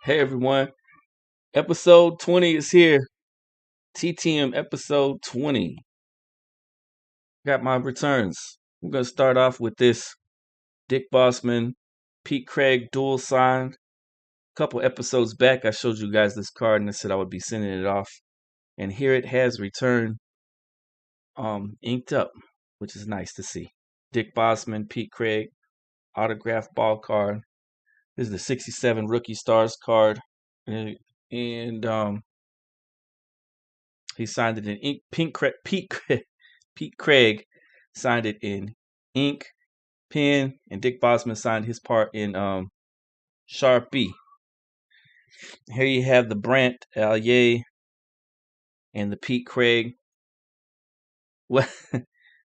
Hey everyone, episode 20 is here. TTM episode 20. Got my returns. I'm going to start off with this Dick Bossman, Pete Craig dual signed. A couple episodes back, I showed you guys this card and I said I would be sending it off. And here it has returned inked up, which is nice to see. Dick Bossman, Pete Craig, autographed ball card. This is the 67 Rookie Stars card. And he signed it in ink. Pete Craig signed it in ink, pen, and Dick Bosman signed his part in Sharpie. Here you have the Brant Allier and the Pete Craig. Well,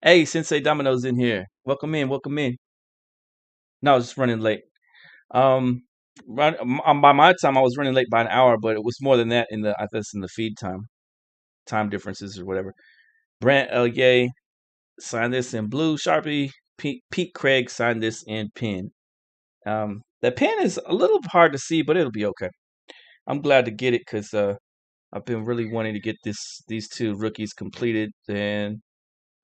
hey, Sensei Domino's in here. Welcome in, welcome in. No, I was just running late. By my time, I was running late by an hour, but it was more than that I guess in the feed time differences or whatever. Brant Allier signed this in blue Sharpie. Pete Craig signed this in pen. The pen is a little hard to see, but it'll be okay. I'm glad to get it because I've been really wanting to get these two rookies completed, and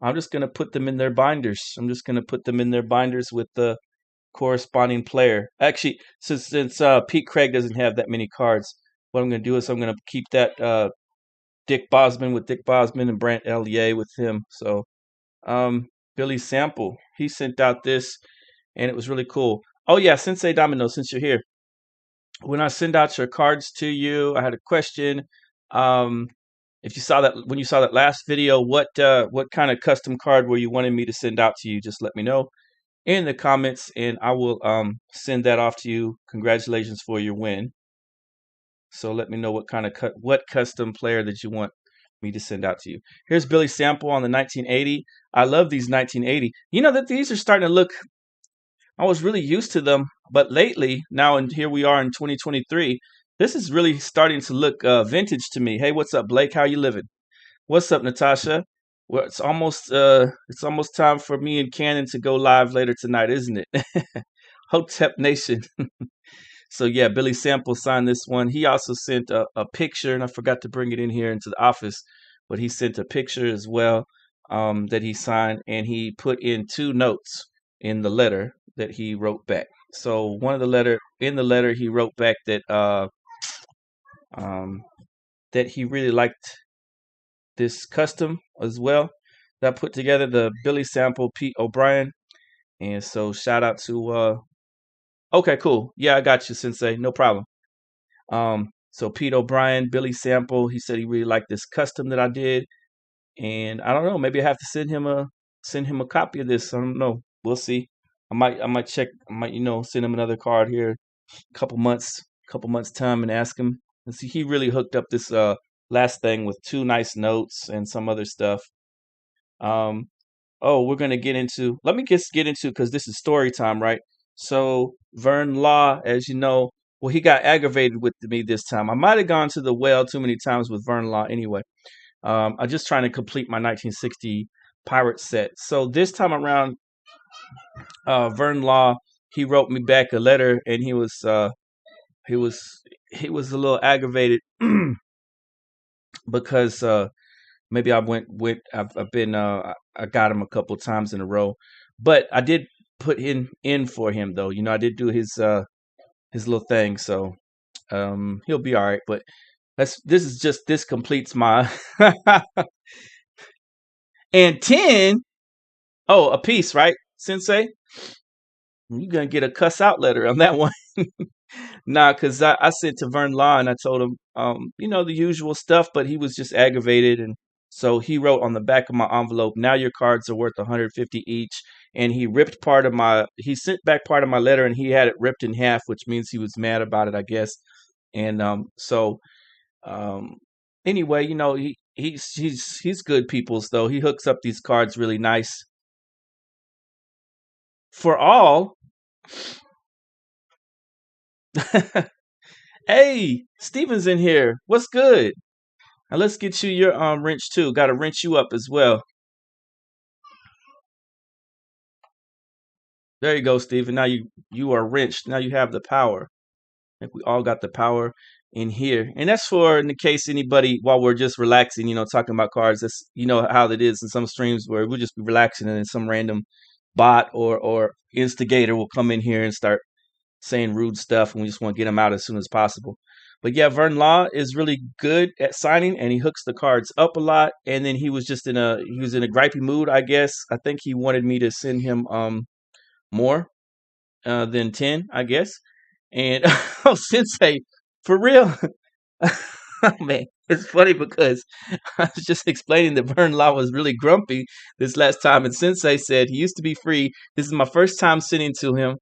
I'm just gonna put them in their binders. I'm just gonna put them in their binders with the corresponding player. Actually, since Pete Craig doesn't have that many cards, what I'm gonna do is I'm gonna keep that Dick Bosman with Dick Bosman and Brant Allier with him. So Billy Sample, he sent out this, and it was really cool. Oh yeah, Sensei Domino, since you're here, when I send out your cards to you, I had a question. Um, if you saw that when you saw that last video, what kind of custom card were you wanting me to send out to you? Just let me know in the comments, and I will send that off to you. Congratulations for your win. So let me know what custom player that you want me to send out to you. Here's Billy Sample on the 1980. I love these 1980. You know that these are starting to look. I was really used to them, but lately, now and here we are in 2023, this is really starting to look vintage to me. Hey, what's up, Blake? How you living? What's up, Natasha? Well, it's almost time for me and Cannon to go live later tonight, isn't it? Hotep Nation. So yeah, Billy Sample signed this one. He also sent a picture, and I forgot to bring it in here into the office, but he sent a picture as well that he signed, and he put in two notes in the letter that he wrote back. So one of the letter he wrote back um, that he really liked this custom as well that I put together, the Billy Sample Pete O'Brien. And so shout out to okay, cool. Yeah, I got you, Sensei. No problem. So Pete O'Brien, Billy Sample, he said he really liked this custom that I did. And I don't know, maybe I have to send him a copy of this. I don't know. We'll see. I might, send him another card here couple months time and ask him. And see, he really hooked up this last thing with two nice notes and some other stuff. Um we're gonna let me just get into because this is story time, right? So Vern Law, as you know, well, he got aggravated with me this time. I might have gone to the well too many times with Vern Law anyway. I'm just trying to complete my 1960 pirate set. So this time around, Vern Law, he wrote me back a letter, and he was he was a little aggravated because maybe I've been I got him a couple times in a row, but I did put in for him though. I did do his little thing, so he'll be all right. But this completes my and 10. Oh, a piece, right, Sensei? You're gonna get a cuss out letter on that one. Nah, because I sent to Vern Law and I told him, the usual stuff, but he was just aggravated. And so he wrote on the back of my envelope, now your cards are worth 150 each. And he sent back part of my letter and he had it ripped in half, which means he was mad about it, I guess. And um, anyway, he's good peoples though. He hooks up these cards really nice for all. Hey, Steven's in here. What's good? Now let's get you your wrench too. Got to wrench you up as well. There you go, Steven. Now you are wrenched. Now you have the power. think we all got the power in here. And that's for in the case anybody, while we're just relaxing, talking about cards. That's how it is in some streams where we'll just be relaxing and then some random bot or instigator will come in here and start saying rude stuff, and we just want to get him out as soon as possible. But yeah, Vern Law is really good at signing, and he hooks the cards up a lot. And then he was just in a gripey mood, I guess. I think he wanted me to send him more than 10, I guess. And oh, Sensei, for real. Oh, man, it's funny because I was just explaining that Vern Law was really grumpy this last time, and Sensei said he used to be free. This is my first time sending to him,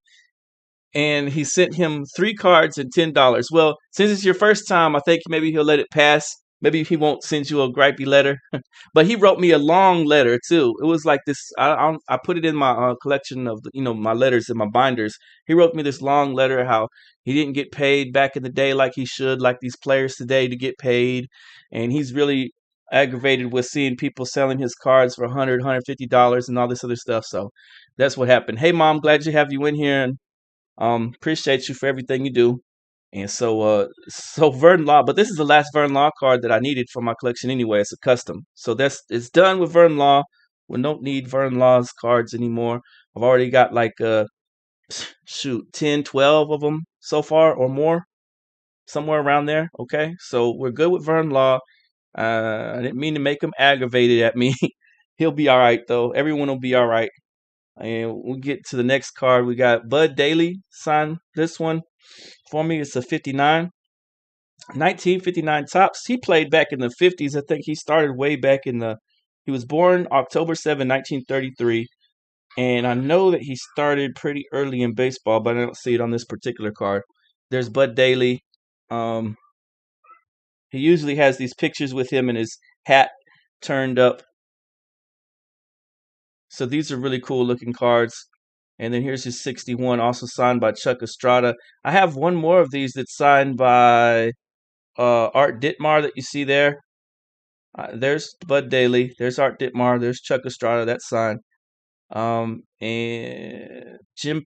and he sent him 3 cards and $10. Well, since it's your first time, I think maybe he'll let it pass. Maybe he won't send you a gripey letter, but he wrote me a long letter too. It was like this. I put it in my collection of my letters in my binders. He wrote me this long letter how he didn't get paid back in the day like he should, like these players today to get paid, and he's really aggravated with seeing people selling his cards for $100, $150 and all this other stuff. So that's what happened. Hey, Mom, glad to have you in here, and appreciate you for everything you do. And so Vern Law, but this is the last Vern Law card that I needed for my collection anyway. It's a custom. So it's done with Vern Law. We don't need Vern Law's cards anymore. I've already got like 10, 12 of them so far or more. Somewhere around there. Okay. So we're good with Vern Law. I didn't mean to make him aggravated at me. He'll be all right though. Everyone will be all right. And we'll get to the next card. We got Bud Daly sign this one for me. It's a 59. 1959 tops. He played back in the 50s. I think he started way back he was born October 7, 1933. And I know that he started pretty early in baseball, but I don't see it on this particular card. There's Bud Daly. He usually has these pictures with him and his hat turned up. So these are really cool looking cards. And then here's his 61, also signed by Chuck Estrada. I have one more of these that's signed by Art Ditmar that you see there. There's Bud Daly. There's Art Ditmar. There's Chuck Estrada. That's signed. And Jim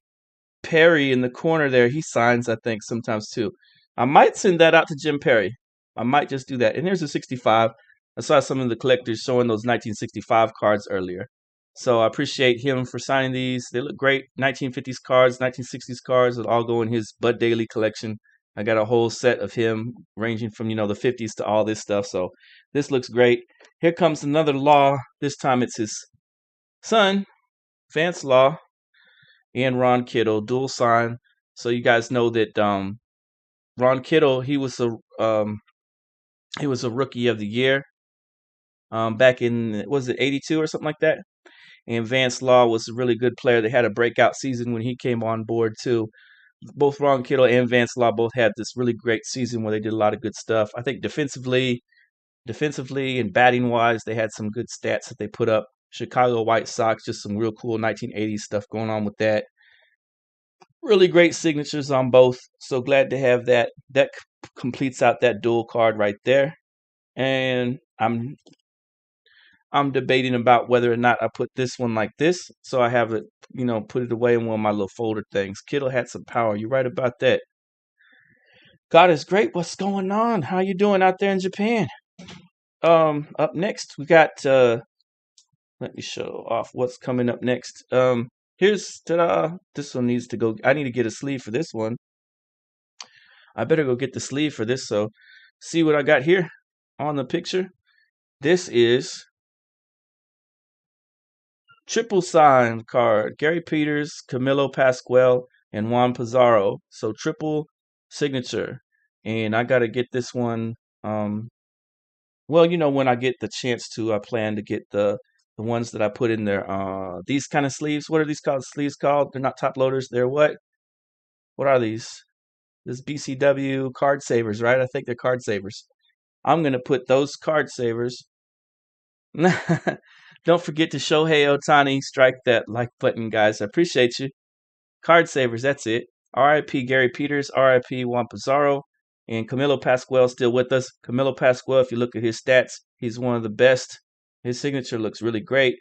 Perry in the corner there, he signs, I think, sometimes too. I might send that out to Jim Perry. I might just do that. And here's a 65. I saw some of the collectors showing those 1965 cards earlier. So I appreciate him for signing these. They look great. 1950s cards, 1960s cards that all go in his Bud Daly collection. I got a whole set of him ranging from, the 50s to all this stuff. So this looks great. Here comes another Law. This time it's his son, Vance Law, and Ron Kittle, dual sign. So you guys know that Ron Kittle, he was a rookie of the year back in, was it 82 or something like that? And Vance Law was a really good player. They had a breakout season when he came on board too. Both Ron Kittle and Vance Law both had this really great season where they did a lot of good stuff. I think defensively and batting wise, they had some good stats that they put up. Chicago White Sox, just some real cool 1980s stuff going on with that. Really great signatures on both. So glad to have that. That completes out that dual card right there. And I'm debating about whether or not I put this one like this, so I have it, put it away in one of my little folder things. Kittle had some power. You're right about that. God is great. What's going on? How you doing out there in Japan? Up next we got. Let me show off what's coming up next. Here's ta-da. This one needs to go. I need to get a sleeve for this one. I better go get the sleeve for this. So, see what I got here on the picture. This is triple sign card. Gary Peters, Camilo Pascual, and Juan Pizarro. So triple signature. And I got to get this one. Well, when I get the chance to, I plan to get the ones that I put in there. These kind of sleeves. What are these sleeves called? They're not top loaders. They're what? What are these? This BCW card savers, right? I think they're card savers. I'm going to put those card savers. Don't forget to Shohei Ohtani. Strike that like button, guys. I appreciate you. Card savers, that's it. R.I.P. Gary Peters. R.I.P. Juan Pizarro. And Camilo Pascual still with us. Camilo Pascual, if you look at his stats, he's one of the best. His signature looks really great.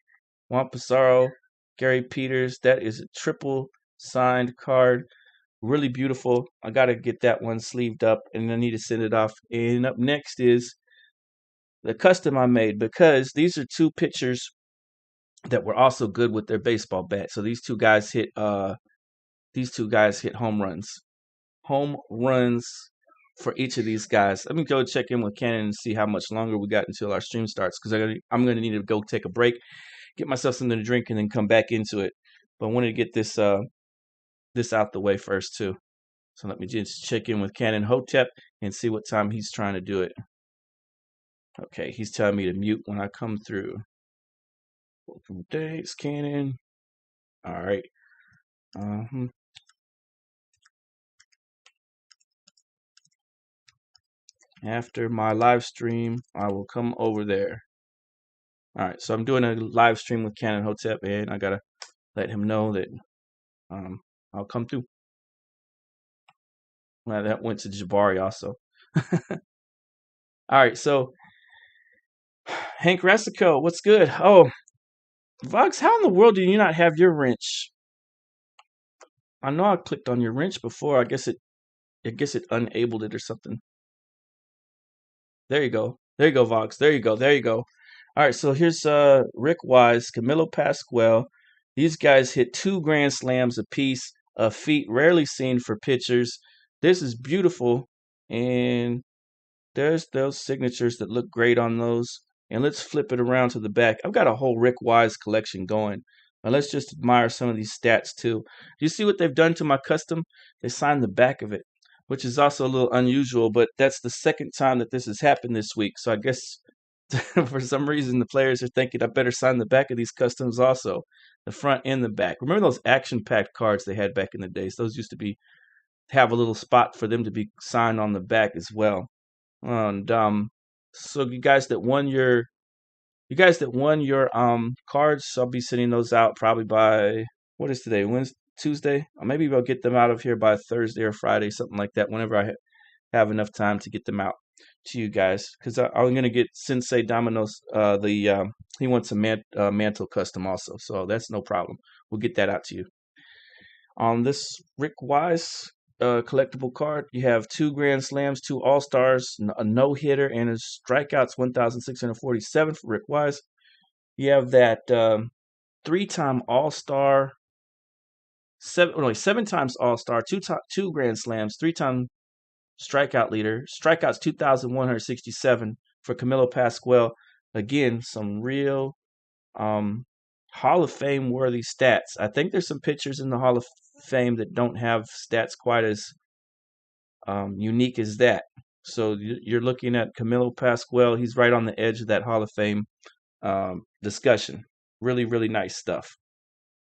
Juan Pizarro, Gary Peters. That is a triple signed card. Really beautiful. I got to get that one sleeved up, and I need to send it off. And up next is the custom I made, because these are two pitchers that were also good with their baseball bat. So these two guys hit home runs. Home runs for each of these guys. Let me go check in with Cannon and see how much longer we got until our stream starts, because I'm going to need to go take a break, get myself something to drink, and then come back into it. But I wanted to get this out the way first too. So let me just check in with Cannon Hotep and see what time he's trying to do it. Okay, he's telling me to mute when I come through. Welcome, thanks, Cannon. All right. After my live stream, I will come over there. All right, so I'm doing a live stream with Cannon Hotep, and I gotta let him know that I'll come through. Well, that went to Jabari also. All right, so Hank Rasico, what's good? Oh, Vox, how in the world do you not have your wrench? I know I clicked on your wrench before. I guess it unabled it or something. There you go. There you go, Vox. There you go. There you go. All right, so here's Rick Wise, Camilo Pascual. These guys hit 2 grand slams apiece, a feat rarely seen for pitchers. This is beautiful, and there's those signatures that look great on those. And let's flip it around to the back. I've got a whole Rick Wise collection going. Now let's just admire some of these stats too. Do you see what they've done to my custom? They signed the back of it, which is also a little unusual, but that's the second time that this has happened this week. So I guess for some reason the players are thinking I better sign the back of these customs also, the front and the back. Remember those action-packed cards they had back in the days? Those used to have a little spot for them to be signed on the back as well. And so you guys that won your cards, I'll be sending those out probably by, what is today? Wednesday, Tuesday? Or maybe we'll get them out of here by Thursday or Friday, something like that, whenever I have enough time to get them out to you guys, because I'm going to get Sensei Domino's he wants a mantle custom also, so that's no problem. We'll get that out to you. On this Rick Wise collectible card, you have 2 grand slams, 2 all-stars, a no-hitter, and a strikeouts 1,647 for Rick Wise. You have that 3-time all-star, 7 times all-star, 2 grand slams, 3-time strikeout leader, strikeouts 2,167 for Camilo Pascual. Again, some real Hall of Fame worthy stats. I think there's some pitchers in the Hall of Fame that don't have stats quite as unique as that. So you're looking at Camilo Pascual. He's right on the edge of that Hall of Fame discussion. Really, really nice stuff.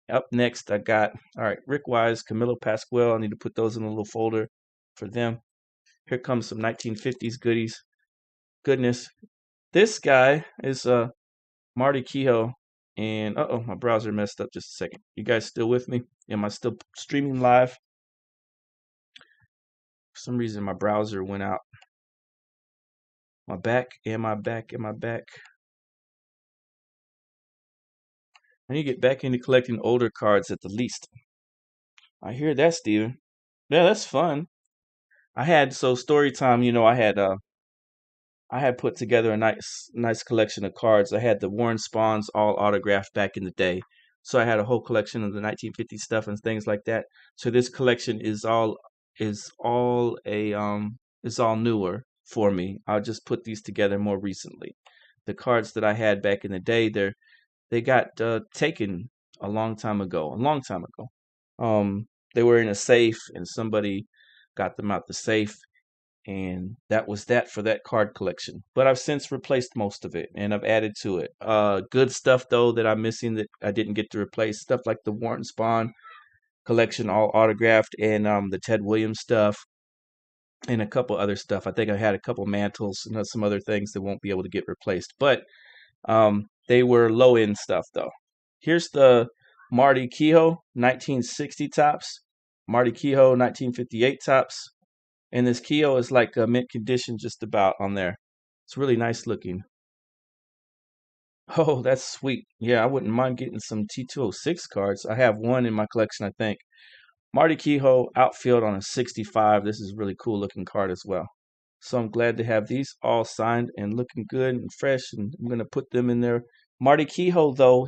Up next, I got, all right, Rick Wise, Camilo Pascual. I need to put those in a little folder for them. Here comes some 1950s goodness. This guy is Marty Kehoe. And my browser messed up just a second. You guys still with me? Am I still streaming live? For some reason, my browser went out. Am I back? Am I back? Am I back? I need to get back into collecting older cards at the least. I hear that, Steven. Yeah, that's fun. Story time, I had put together a nice collection of cards. I had the Warren Spahns all autographed back in the day. So I had a whole collection of the 1950s stuff and things like that. So this collection is all newer for me. I just put these together more recently. The cards that I had back in the day, they got taken a long time ago. They were in a safe, and somebody got them out the safe, and that was that for that card collection. But I've since replaced most of it, and I've added to it. Good stuff though that I'm missing that I didn't get to replace. Stuff like the Warren Spahn collection, all autographed, and the Ted Williams stuff, and a couple other stuff. I think I had a couple mantles and some other things that won't be able to get replaced. But they were low end stuff though. Here's the Marty Kehoe 1960 tops, Marty Kehoe 1958 tops. And this Kehoe is like a mint condition just about on there. It's really nice looking. Oh, that's sweet. Yeah, I wouldn't mind getting some T206 cards. I have one in my collection, I think. Marty Kehoe, outfield on a 65. This is a really cool looking card as well. So I'm glad to have these all signed and looking good and fresh, and I'm going to put them in there. Marty Kehoe, though,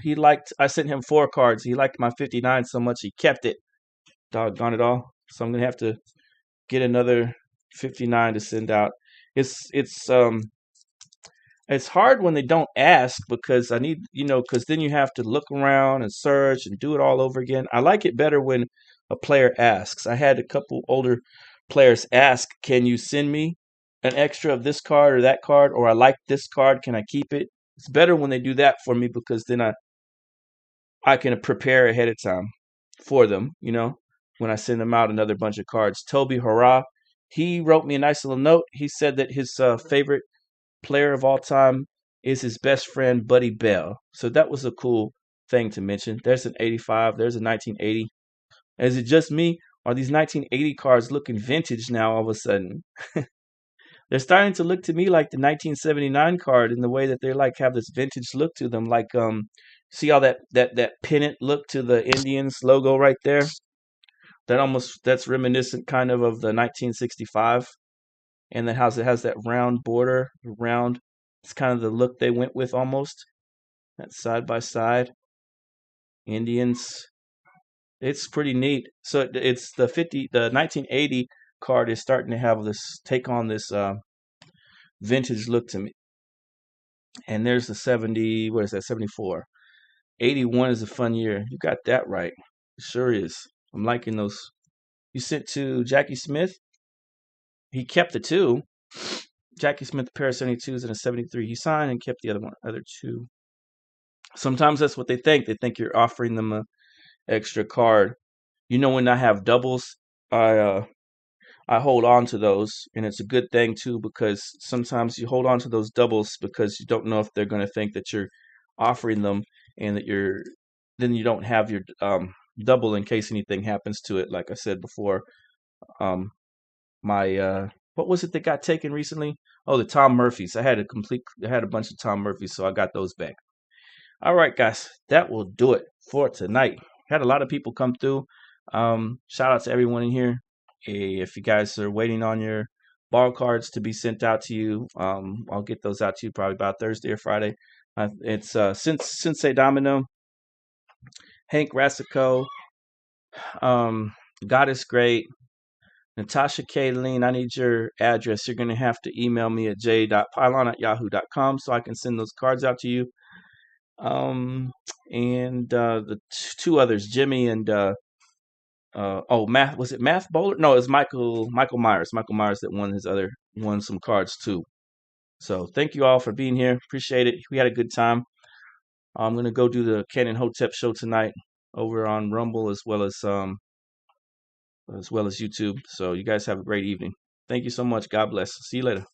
I sent him 4 cards. He liked my 59 so much he kept it. Doggone it all. So I'm going to have to get another 59 to send out. It's hard when they don't ask, because I need, because then you have to look around and search and do it all over again. I like it better when a player asks. I had a couple older players ask, "Can you send me an extra of this card or that card? Or I like this card. Can I keep it?" It's better when they do that for me, because then I can prepare ahead of time for them, when I send them out another bunch of cards. Toby Hurrah, he wrote me a nice little note. He said that his favorite player of all time is his best friend, Buddy Bell. So that was a cool thing to mention. There's an 85. There's a 1980. Is it just me? Are these 1980 cards looking vintage now all of a sudden? They're starting to look to me like the 1979 card, in the way that they have this vintage look to them. See how that pennant look to the Indians logo right there? That's reminiscent kind of the 1965. And then it has that round border, round. It's kind of the look they went with almost. That side by side. Indians. It's pretty neat. So it's the 1980 card is starting to take on this vintage look to me. And there's the 70, what is that, 74. 81 is a fun year. You got that right. It sure is. I'm liking those. You sent to Jackie Smith. He kept the 2. Jackie Smith, a pair of 72s and a 73. He signed and kept the other 2. Sometimes that's what they think. They think you're offering them a extra card. When I have doubles, I hold on to those, and it's a good thing too, because sometimes you hold on to those doubles because you don't know if they're going to think that you're offering them, and then you don't have your double in case anything happens to it. Like I said before, my what was it that got taken recently? Oh, the Tom Murphys. I had a bunch of Tom Murphys, so I got those back. All right, guys, that will do it for tonight. Had a lot of people come through. Shout out to everyone in here. If you guys are waiting on your ball cards to be sent out to you, I'll get those out to you probably about Thursday or Friday. It's Sensei Domino, Hank Rassico, God is Great, Natasha Kayleen. I need your address. You're going to have to email me at j.pylon@yahoo.com so I can send those cards out to you. And the 2 others, Jimmy and was it Math Bowler? No, it was Michael Myers. Michael Myers that won some cards too. So thank you all for being here. Appreciate it. We had a good time. I'm gonna go do the Canon Hotep show tonight over on Rumble as well as YouTube. So you guys have a great evening. Thank you so much. God bless. See you later.